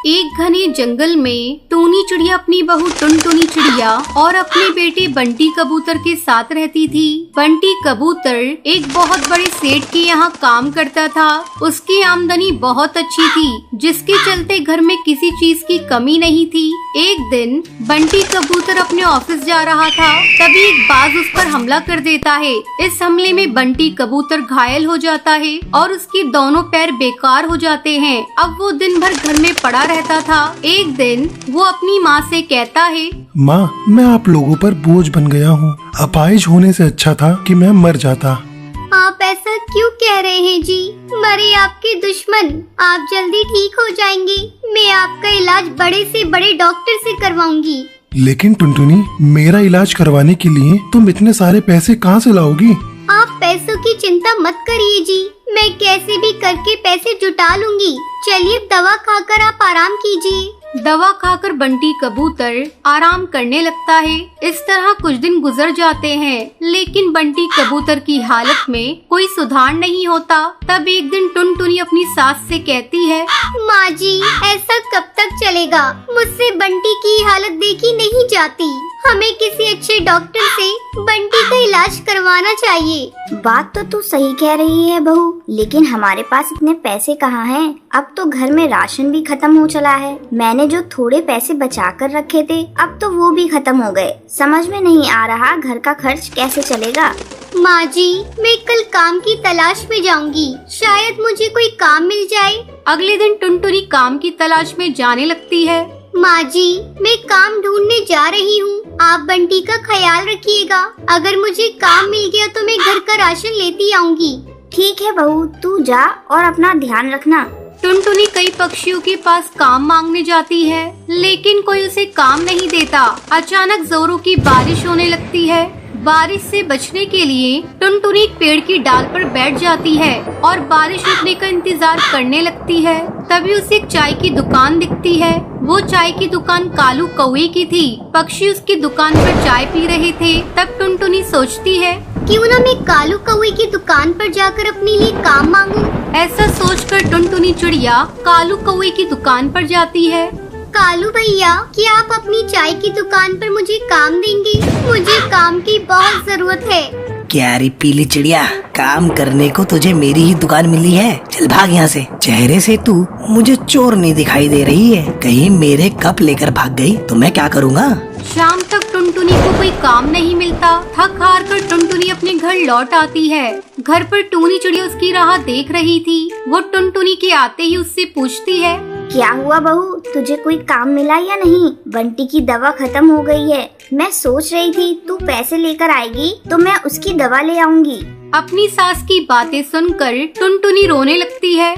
एक घने जंगल में टूनी चिड़िया अपनी बहू टुनटुनी चिड़िया और अपने बेटे बंटी कबूतर के साथ रहती थी। बंटी कबूतर एक बहुत बड़े सेठ के यहाँ काम करता था। उसकी आमदनी बहुत अच्छी थी, जिसके चलते घर में किसी चीज की कमी नहीं थी। एक दिन बंटी कबूतर अपने ऑफिस जा रहा था, तभी एक बाज उस पर हमला कर देता है। इस हमले में बंटी कबूतर घायल हो जाता है और उसके दोनों पैर बेकार हो जाते हैं। अब वो दिन भर घर में पड़ा रहता था। एक दिन वो अपनी माँ से कहता है, माँ, मैं आप लोगों पर बोझ बन गया हूँ। अपाहिज होने से अच्छा था कि मैं मर जाता। आप ऐसा क्यों कह रहे हैं जी? मरे आपके दुश्मन, आप जल्दी ठीक हो जाएंगे। मैं आपका इलाज बड़े से बड़े डॉक्टर से करवाऊंगी। लेकिन टुनटुनी, मेरा इलाज करवाने के लिए तुम इतने सारे पैसे कहाँ से लाओगी? आप पैसों की चिंता मत करिए जी, मैं कैसे भी करके पैसे जुटा लूंगी। चलिए दवा खाकर आप आराम कीजिए। दवा खाकर बंटी कबूतर आराम करने लगता है। इस तरह कुछ दिन गुजर जाते हैं, लेकिन बंटी कबूतर की हालत में कोई सुधार नहीं होता। तब एक दिन टुनटुनी अपनी सास से कहती है, माँ जी, ऐसा कब तक चलेगा? मुझसे बंटी की हालत देखी नहीं जाती। हमें किसी अच्छे डॉक्टर से बंटी का इलाज करवाना चाहिए। बात तो तू सही कह रही है बहू, लेकिन हमारे पास इतने पैसे कहाँ हैं? अब तो घर में राशन भी खत्म हो चला है। मैंने जो थोड़े पैसे बचा कर रखे थे, अब तो वो भी खत्म हो गए। समझ में नहीं आ रहा घर का खर्च कैसे चलेगा। माँ जी, मैं कल काम की तलाश में जाऊंगी, शायद मुझे कोई काम मिल जाए। अगले दिन टुनटुनी काम की तलाश में जाने लगती है। माँ जी, मैं काम ढूंढने जा रही हूँ, आप बंटी का ख्याल रखिएगा। अगर मुझे काम मिल गया तो मैं घर का राशन लेती आऊंगी। ठीक है बहू, तू जा और अपना ध्यान रखना। टुनटुनी कई पक्षियों के पास काम मांगने जाती है, लेकिन कोई उसे काम नहीं देता। अचानक जोरों की बारिश होने लगती है। बारिश से बचने के लिए टुनटुनी एक पेड़ की डाल पर बैठ जाती है और बारिश रुकने का इंतजार करने लगती है। तभी उसे एक चाय की दुकान दिखती है। वो चाय की दुकान कालू कौवे की थी। पक्षी उसकी दुकान पर चाय पी रहे थे। तब टुनटुनी सोचती है, क्यों ना मैं कालू कौवे की दुकान पर जाकर अपने लिए काम मांगूं। ऐसा सोचकर टुनटुनी चिड़िया कालू कौवे की दुकान पर जाती है। कालू भैया, क्या आप अपनी चाय की दुकान पर मुझे काम देंगे? मुझे काम की बहुत जरूरत है। क्या रे पीली चिड़िया, काम करने को तुझे मेरी ही दुकान मिली है? चल भाग यहाँ से। चेहरे से तू मुझे चोर नहीं दिखाई दे रही है। कहीं मेरे कप लेकर भाग गई तो मैं क्या करूँगा? शाम तक टुनटुनी को कोई काम नहीं मिलता। थक हार कर टुनटुनी अपने घर लौट आती है। घर पर टूनी चिड़िया उसकी राह देख रही थी। वो टुनटुनी के आते ही उससे पूछती है, क्या हुआ बहू, तुझे कोई काम मिला या नहीं? बंटी की दवा खत्म हो गई है। मैं सोच रही थी तू पैसे लेकर आएगी तो मैं उसकी दवा ले आऊंगी। अपनी सास की बातें सुनकर टुनटुनी रोने लगती है।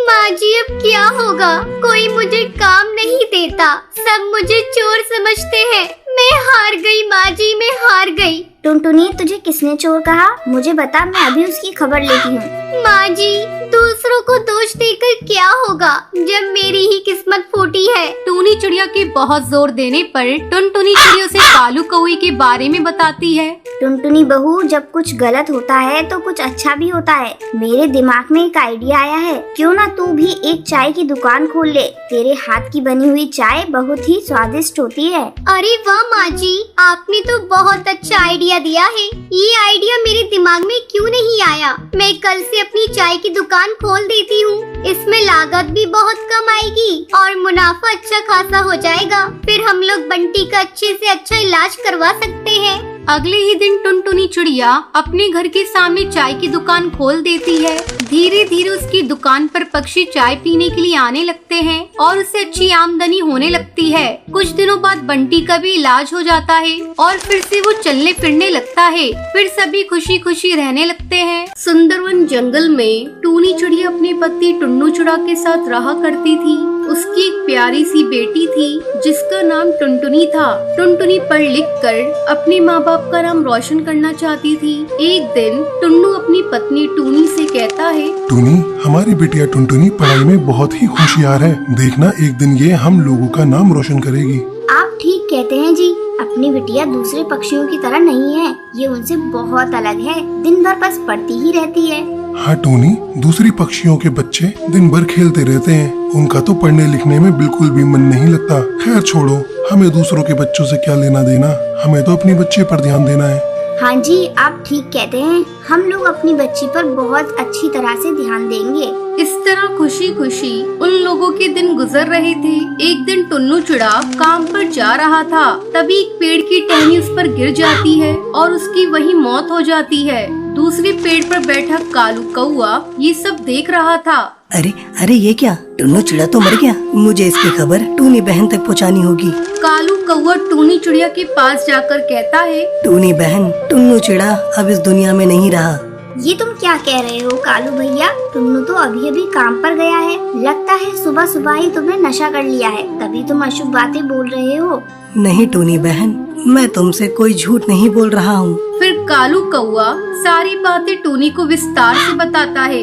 माँ जी, अब क्या होगा? कोई मुझे काम नहीं देता, सब मुझे चोर समझते हैं। मैं हार गई माँ जी, मैं हार गई। टुनटुनी, तुझे किसने चोर कहा? मुझे बता, मैं अभी उसकी खबर लेती हूँ। माँ जी, दूसरों को दोष देकर क्या होगा जब मेरी ही किस्मत फूटी है। टूनी चिड़िया के बहुत जोर देने पर टुनटुनी चिड़िया उसे कालू कौवे के बारे में बताती है। टुनटुनी बहू, जब कुछ गलत होता है तो कुछ अच्छा भी होता है। मेरे दिमाग में एक आइडिया आया है, क्यों ना तू भी एक चाय की दुकान खोल ले। तेरे हाथ की बनी हुई चाय बहुत ही स्वादिष्ट होती है। अरे वाह माँ जी, आपने तो बहुत अच्छा आइडिया दिया है। ये आइडिया मेरे दिमाग में क्यों नहीं आया? मैं कल से अपनी चाय की दुकान खोल देती हूँ। इसमें लागत भी बहुत कम आएगी और मुनाफा अच्छा खासा हो जाएगा। फिर हम लोग बंटी का अच्छे से अच्छा इलाज करवा सकते हैं। अगले ही दिन टुनटुनी चिड़िया अपने घर के सामने चाय की दुकान खोल देती है। धीरे धीरे उसकी दुकान पर पक्षी चाय पीने के लिए आने लगते हैं और उसे अच्छी आमदनी होने लगती है। कुछ दिनों बाद बंटी का भी इलाज हो जाता है और फिर से वो चलने फिरने लगता है। फिर सभी खुशी खुशी रहने लगते हैं। सुंदरवन जंगल में टूनी चिड़िया अपने पति टुन्नू चिड़ा के साथ रहा करती थी। उसकी एक प्यारी सी बेटी थी जिसका नाम टुनटुनी था। टुनटुनी पढ़ लिख कर अपने माँ बाप का नाम रोशन करना चाहती थी। एक दिन टुन्नू अपनी पत्नी टूनी से कहता है, टूनी, हमारी बेटिया टुनटुनी पढ़ाई में बहुत ही होशियार है। देखना एक दिन ये हम लोगों का नाम रोशन करेगी। आप ठीक कहते हैं जी, अपनी बिटिया दूसरे पक्षियों की तरह नहीं है। ये उनसे बहुत अलग है, दिन भर बस पढ़ती ही रहती है। हाँ टोनी, दूसरी पक्षियों के बच्चे दिन भर खेलते रहते हैं। उनका तो पढ़ने लिखने में बिल्कुल भी मन नहीं लगता। खैर छोड़ो, हमें दूसरों के बच्चों से क्या लेना देना, हमें तो अपनी बच्ची पर ध्यान देना है। हाँ जी, आप ठीक कहते हैं। हम लोग अपनी बच्ची पर बहुत अच्छी तरह से ध्यान देंगे। इस तरह खुशी खुशी उन लोगों के दिन गुजर रहे थे। एक दिन टुन्नू चिड़ा काम पर जा रहा था, तभी एक पेड़ की टहनी उस पर गिर जाती है और उसकी वहीं मौत हो जाती है। दूसरी पेड़ पर बैठा कालू कौआ ये सब देख रहा था। अरे अरे ये क्या, टुन्नू चिड़ा तो मर गया। मुझे इसकी खबर टूनी बहन तक पहुंचानी होगी। कालू कौआ टूनी चिड़िया के पास जाकर कहता है, टूनी बहन, टुन्नू चिड़ा अब इस दुनिया में नहीं रहा। ये तुम क्या कह रहे हो कालू भैया? टुन्नू तो अभी अभी काम पर गया है। लगता है सुबह सुबह ही तुमने नशा कर लिया है, तभी तुम अशुभ बातें बोल रहे हो। नहीं टूनी बहन, मैं तुमसे कोई झूठ नहीं बोल रहा हूँ। फिर कालू कौआ सारी बातें टूनी को विस्तार से बताता है।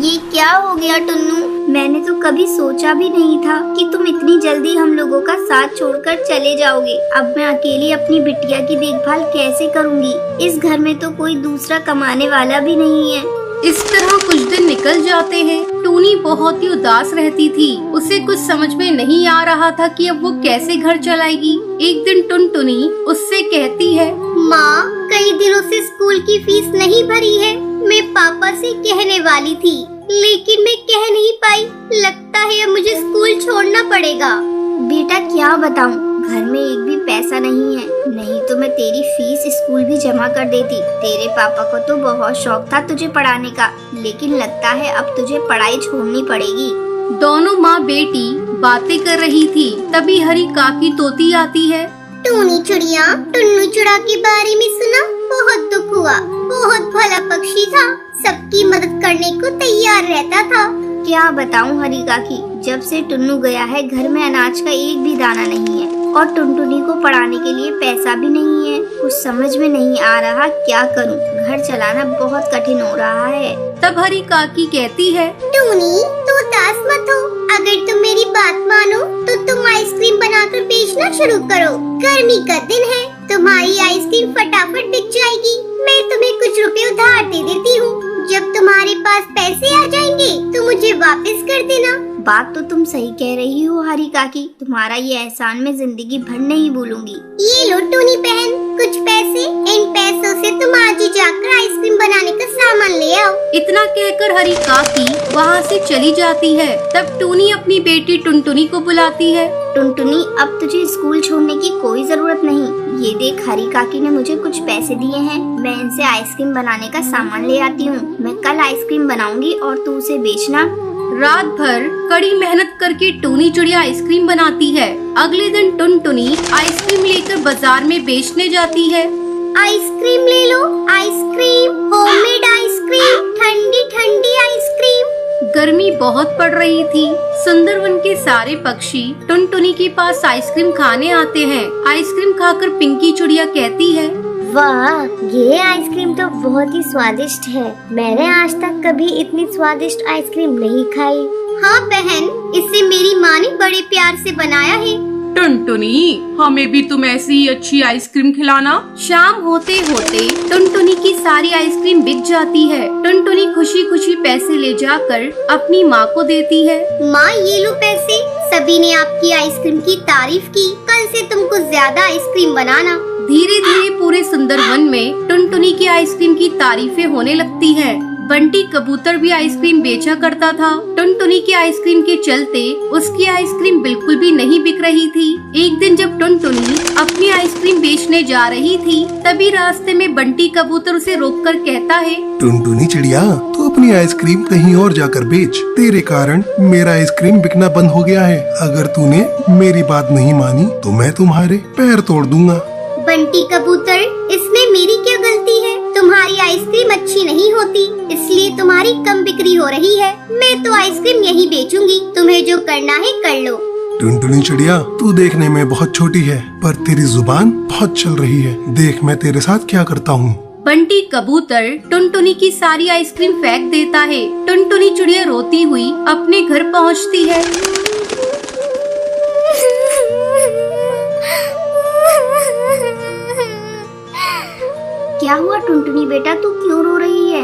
ये क्या हो गया टुन्नू? मैंने तो कभी सोचा भी नहीं था कि तुम इतनी जल्दी हम लोगों का साथ छोड़कर चले जाओगे। अब मैं अकेली अपनी बिटिया की देखभाल कैसे करूँगी? इस घर में तो कोई दूसरा कमाने वाला भी नहीं है। इस तरह कुछ दिन निकल जाते हैं। टूनी बहुत ही उदास रहती थी। उसे कुछ समझ में नहीं आ रहा था कि अब वो कैसे घर चलाएगी। एक दिन टुनटुनी उससे कहती है, माँ, कई दिनों से स्कूल की फीस नहीं भरी है। मैं पापा से कहने वाली थी, लेकिन मैं कह नहीं पाई। लगता है अब मुझे स्कूल छोड़ना पड़ेगा। बेटा क्या बताऊं, घर में एक भी पैसा नहीं है। नहीं तो मैं तेरी फीस स्कूल भी जमा कर देती। तेरे पापा को तो बहुत शौक था तुझे पढ़ाने का, लेकिन लगता है अब तुझे पढ़ाई छोड़नी पड़ेगी। दोनों माँ बेटी बातें कर रही थी, तभी हरी काकी तोती आती है। टूनी चिड़िया, टुन्नू चिड़ा के बारे में सुना? बहुत दुख हुआ। बहुत भला पक्षी था, सबकी मदद करने को तैयार रहता था। क्या बताऊं हरी काकी, जब से टुन्नू गया है घर में अनाज का एक भी दाना नहीं है और टुनटुनी को पढ़ाने के लिए पैसा भी नहीं है। कुछ समझ में नहीं आ रहा क्या करूं। घर चलाना बहुत कठिन हो रहा है। तब हरी काकी कहती है, टूनी, तू उदास मत हो। अगर तुम मेरी बात मानो तो तुम आइसक्रीम बनाकर बेचना शुरू करो। गर्मी का दिन है, तुम्हारी आइसक्रीम फटाफट बिक जाएगी। मैं तुम्हें कुछ रुपए उधार दे देती हूँ। जब तुम्हारे पास पैसे आ जाएंगे तो मुझे वापस कर देना। बात तो तुम सही कह रही हो हरी काकी, तुम्हारा ये एहसान मैं जिंदगी भर नहीं भूलूंगी। ये लो टूनी बहन, कुछ पैसे। इन पैसों से तुम आज ही जाकर आइसक्रीम बनाने का सामान ले आओ। इतना कहकर हरी काकी वहाँ से चली जाती है। तब टूनी अपनी बेटी टुनटुनी को बुलाती है। टुनटुनी, अब तुझे स्कूल छोड़ने की कोई जरूरत नहीं। ये देख, हरी काकी ने मुझे कुछ पैसे दिए हैं, मैं इनसे आइसक्रीम बनाने का सामान ले आती हूँ। मैं कल आइसक्रीम बनाऊंगी और तू उसे बेचना। रात भर कड़ी मेहनत करके टूनी चिड़िया आइसक्रीम बनाती है। अगले दिन टुनटुनी आइसक्रीम लेकर बाजार में बेचने जाती है। आइसक्रीम ले लो, आइसक्रीम, होममेड आइसक्रीम, ठंडी ठंडी आइसक्रीम। गर्मी बहुत पड़ रही थी। सुंदरवन के सारे पक्षी टुनटुनी के पास आइसक्रीम खाने आते हैं। आइसक्रीम खाकर पिंकी चिड़िया कहती है, वाह, ये आइसक्रीम तो बहुत ही स्वादिष्ट है। मैंने आज तक कभी इतनी स्वादिष्ट आइसक्रीम नहीं खाई। हाँ बहन, इसे मेरी माँ ने बड़े प्यार से बनाया है। टुनटुनी, हमें भी तुम ऐसी ही अच्छी आइसक्रीम खिलाना। शाम होते होते टुनटुनी की सारी आइसक्रीम बिक जाती है। टुनटुनी खुशी खुशी पैसे ले जाकर अपनी माँ को देती है। माँ, ये लो पैसे। सभी ने आपकी आइसक्रीम की तारीफ की। कल से तुमको ज्यादा आइसक्रीम बनाना। धीरे धीरे पूरे सुंदरवन में टुनटुनी की आइसक्रीम की तारीफें होने लगती हैं। बंटी कबूतर भी आइसक्रीम बेचा करता था। टुनटुनी की आइसक्रीम के चलते उसकी आइसक्रीम बिल्कुल भी नहीं बिक रही थी। एक दिन जब टुनटुनी अपनी आइसक्रीम बेचने जा रही थी, तभी रास्ते में बंटी कबूतर उसे रोककर कहता है, टुनटुनी चिड़िया, तू अपनी आइसक्रीम कहीं और जाकर बेच। तेरे कारण मेरा आइसक्रीम बिकना बंद हो गया है। अगर तूने मेरी बात नहीं मानी तो मैं तुम्हारे पैर तोड़ दूंगा। बंटी कबूतर, इसमें मेरी क्या गलती है? तुम्हारी आइसक्रीम अच्छी नहीं होती, इसलिए तुम्हारी कम बिक्री हो रही है। मैं तो आइसक्रीम यहीं बेचूंगी। तुम्हें जो करना है कर लो। टुनटुनी चिड़िया, तू देखने में बहुत छोटी है, पर तेरी जुबान बहुत चल रही है। देख मैं तेरे साथ क्या करता हूँ। बंटी कबूतर टुनटुनी की सारी आइसक्रीम फेंक देता है। टुनटुनी चिड़िया रोती हुई अपने घर पहुँचती है। क्या हुआ टुनटुनी बेटा, तू क्यों रो रही है?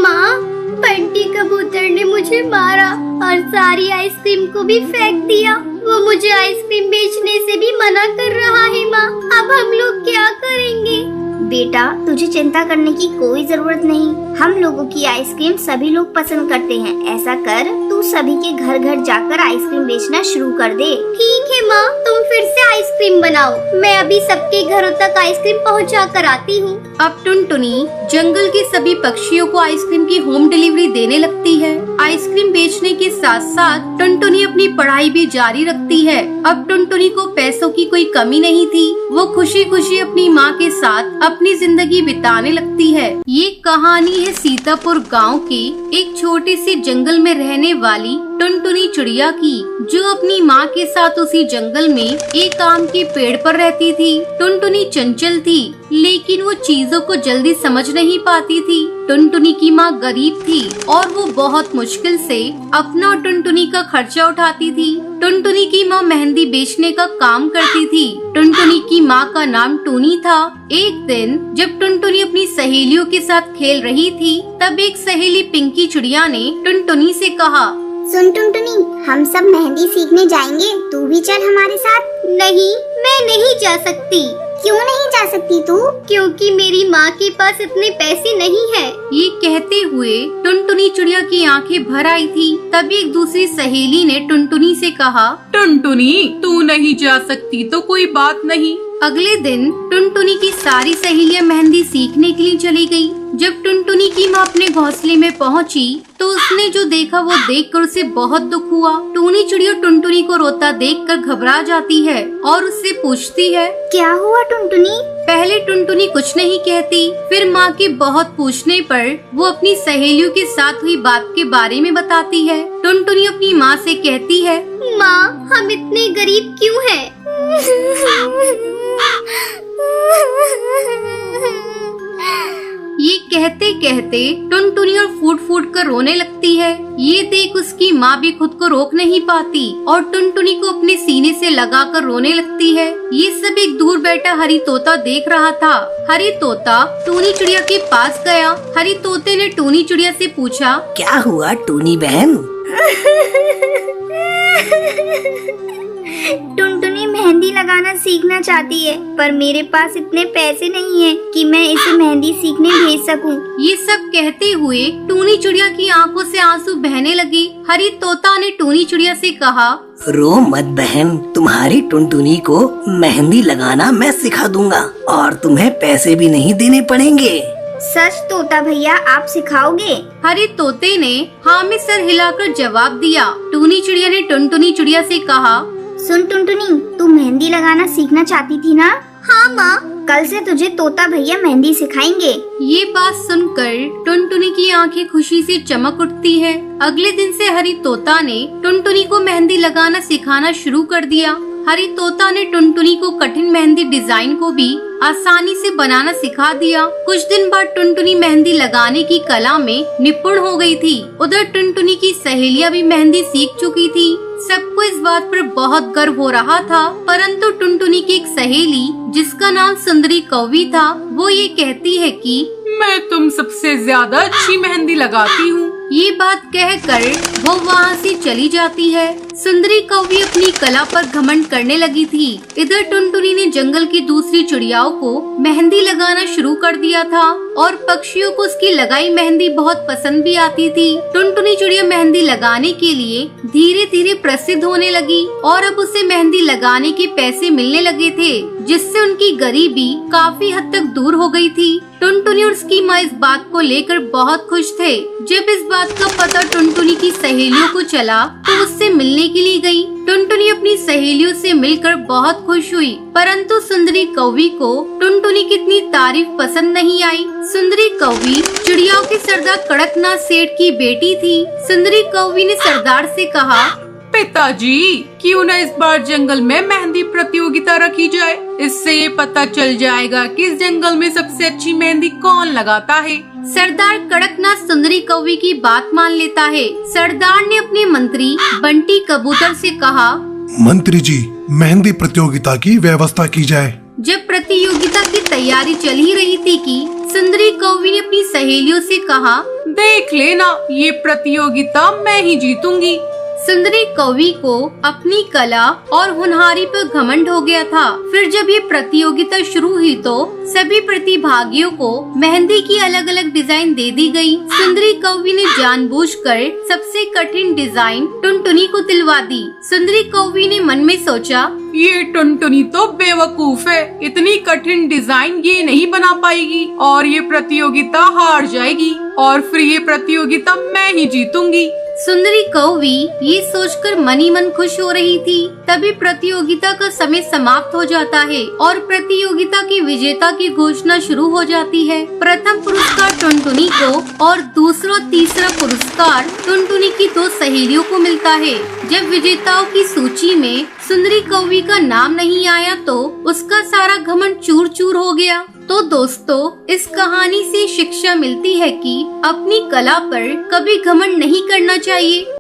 माँ, बंटी कबूतर ने मुझे मारा और सारी आइसक्रीम को भी फेंक दिया। वो मुझे आइसक्रीम बेचने से भी मना कर रहा है माँ। अब हम लोग क्या करेंगे? बेटा तुझे चिंता करने की कोई जरूरत नहीं। हम लोगों की आइसक्रीम सभी लोग पसंद करते हैं। ऐसा कर, तू सभी के घर घर जाकर आइसक्रीम बेचना शुरू कर दे। ठीक है माँ, तुम फिर से आइसक्रीम बनाओ। मैं अभी सबके घरों तक आइसक्रीम पहुँचा कर आती हूँ। अब टुनटुनी जंगल के सभी पक्षियों को आइसक्रीम की होम डिलीवरी देने लगती है। आइसक्रीम बेचने के साथ साथ टुनटुनी अपनी पढ़ाई भी जारी रखती है। अब टुनटुनी को पैसों की कोई कमी नहीं थी। वो खुशी खुशी अपनी माँ के साथ अपनी जिंदगी बिताने लगती है। ये कहानी है सीतापुर गांव के एक छोटे से जंगल में रहने वाली टुनटुनी चिड़िया की, जो अपनी माँ के साथ उसी जंगल में एक आम के पेड़ पर रहती थी। टुनटुनी चंचल थी, लेकिन वो चीजों को जल्दी समझ नहीं पाती थी। टुनटुनी की माँ गरीब थी और वो बहुत मुश्किल से अपना और टुनटुनी का खर्चा उठाती थी। टुनटुनी की माँ मेहंदी बेचने का काम करती थी। टुनटुनी की माँ का नाम टूनी था। एक दिन जब टुनटुनी अपनी सहेलियों के साथ खेल रही थी, तब एक सहेली पिंकी चिड़िया ने टुनटुनी से कहा, सुन टुनटुनी, हम सब मेहंदी सीखने जाएंगे, तू भी चल हमारे साथ। नहीं, मैं नहीं जा सकती। क्यों नहीं जा सकती तू? क्योंकि मेरी माँ के पास इतने पैसे नहीं है। ये कहते हुए टुनटुनी चिड़िया की आंखें भर आई थी। तभी एक दूसरी सहेली ने टुनटुनी से कहा, टुनटुनी, तू नहीं जा सकती तो कोई बात नहीं। अगले दिन टुनटुनी की सारी सहेलियां मेहंदी सीखने के लिए चली गयी। जब टुनटुनी की माँ अपने घोंसले में पहुँची तो उसने जो देखा वो देखकर उसे बहुत दुख हुआ। टूनी चिड़िया टुनटुनी को रोता देखकर घबरा जाती है और उससे पूछती है, क्या हुआ टुनटुनी? पहले टुनटुनी कुछ नहीं कहती, फिर माँ के बहुत पूछने पर वो अपनी सहेलियों के साथ हुई बात के बारे में बताती है। टुनटुनी अपनी माँ से कहती है, माँ, हम इतने गरीब क्यों हैं? ये कहते कहते टुनटुनी और फूट फूट कर रोने लगती है। ये देख उसकी माँ भी खुद को रोक नहीं पाती और टुनटुनी को अपने सीने से लगाकर रोने लगती है। ये सब एक दूर बैठा हरी तोता देख रहा था। हरी तोता टूनी चिड़िया के पास गया। हरी तोते ने टूनी चिड़िया से पूछा, क्या हुआ टूनी बहन? टुनटुनी मेहंदी लगाना सीखना चाहती है, पर मेरे पास इतने पैसे नहीं है कि मैं इसे मेहंदी सीखने भेज सकूं। ये सब कहते हुए टूनी चिड़िया की आंखों से आंसू बहने लगे। हरी तोता ने टूनी चिड़िया से कहा, रो मत बहन, तुम्हारी टुनटुनी को मेहंदी लगाना मैं सिखा दूंगा और तुम्हें पैसे भी नहीं देने पड़ेंगे। सच तोता भैया, आप सिखाओगे? हरी तोते ने हाँ में सर हिलाकर जवाब दिया। टूनी चिड़िया ने टुनटुनी चिड़िया से कहा, सुन टुनटुनी, तू मेहंदी लगाना सीखना चाहती थी ना? हाँ माँ, कल से तुझे तोता भैया मेहंदी सिखाएंगे। ये बात सुनकर टुनटुनी की आंखें खुशी से चमक उठती है। अगले दिन से हरी तोता ने टुनटुनी को मेहंदी लगाना सिखाना शुरू कर दिया। हरी तोता ने टुनटुनी को कठिन मेहंदी डिजाइन को भी आसानी से बनाना सिखा दिया। कुछ दिन बाद टुनटुनी मेहंदी लगाने की कला में निपुण हो गई थी। उधर टुनटुनी की सहेलियां भी मेहंदी सीख चुकी थी। सबको इस बात पर बहुत गर्व हो रहा था, परंतु टुनटुनी की एक सहेली जिसका नाम सुंदरी कौवी था, वो ये कहती है कि मैं तुम सबसे ज्यादा अच्छी मेहंदी लगाती हूँ। ये बात कहकर वो वहाँ से चली जाती है। सुंदरी कौवी अपनी कला पर घमंड करने लगी थी। इधर टुनटुनी ने जंगल की दूसरी चिड़ियाओं को मेहंदी लगाना शुरू कर दिया था और पक्षियों को उसकी लगाई मेहंदी बहुत पसंद भी आती थी। टुनटुनी चिड़िया मेहंदी लगाने के लिए धीरे धीरे प्रसिद्ध होने लगी और अब उसे मेहंदी लगाने के पैसे मिलने लगे थे, जिससे उनकी गरीबी काफी हद तक दूर हो गई थी। टुनटुनी और उसकी माँ इस बात को लेकर बहुत खुश थे। जब इस बात का पता टुनटुनी की सहेलियों को चला तो उससे मिलने के लिए गई। टुनटुनी अपनी सहेलियों से मिलकर बहुत खुश हुई, परंतु सुंदरी कौवी को टुनटुनी की इतनी तारीफ पसंद नहीं आई। सुंदरी कौवी चिड़ियाओं के सरदार कड़कनाथ सेठ की बेटी थी। सुंदरी कौवी ने सरदार से कहा, पिताजी, क्यों न इस बार जंगल में मेहंदी प्रतियोगिता रखी जाए। इससे ये पता चल जाएगा कि इस जंगल में सबसे अच्छी मेहंदी कौन लगाता है। सरदार कड़कनाथ सुंदरी कौवी की बात मान लेता है। सरदार ने अपने मंत्री बंटी कबूतर से कहा, मंत्री जी, मेहंदी प्रतियोगिता की व्यवस्था की जाए। जब प्रतियोगिता की तैयारी चल ही रही थी कि सुंदरी कौवी ने अपनी सहेलियों से कहा, देख लेना, ये प्रतियोगिता मैं ही जीतूंगी। सुंदरी कौवी को अपनी कला और होनहारी पर घमंड हो गया था। फिर जब ये प्रतियोगिता शुरू हुई तो सभी प्रतिभागियों को मेहंदी की अलग अलग डिजाइन दे दी गई। सुंदरी कौवी ने जानबूझकर सबसे कठिन डिजाइन टुनटुनी को दिलवा दी। सुंदरी कौवी ने मन में सोचा, ये टुनटुनी तो बेवकूफ है, इतनी कठिन डिजाइन ये नहीं बना पाएगी और ये प्रतियोगिता हार जाएगी और फिर ये प्रतियोगिता मैं ही जीतूंगी। सुंदरी कौवी ये सोचकर मन ही मन खुश हो रही थी। तभी प्रतियोगिता का समय समाप्त हो जाता है और प्रतियोगिता की विजेता की घोषणा शुरू हो जाती है। प्रथम पुरस्कार टुनटुनी को और दूसरा तीसरा पुरस्कार टुनटुनी की 2 सहेलियों को मिलता है। जब विजेताओं की सूची में सुंदरी कौवी का नाम नहीं आया तो उसका सारा घमंड चूर चूर हो गया। तो दोस्तों, इस कहानी से शिक्षा मिलती है कि अपनी कला पर कभी घमंड नहीं करना चाहिए।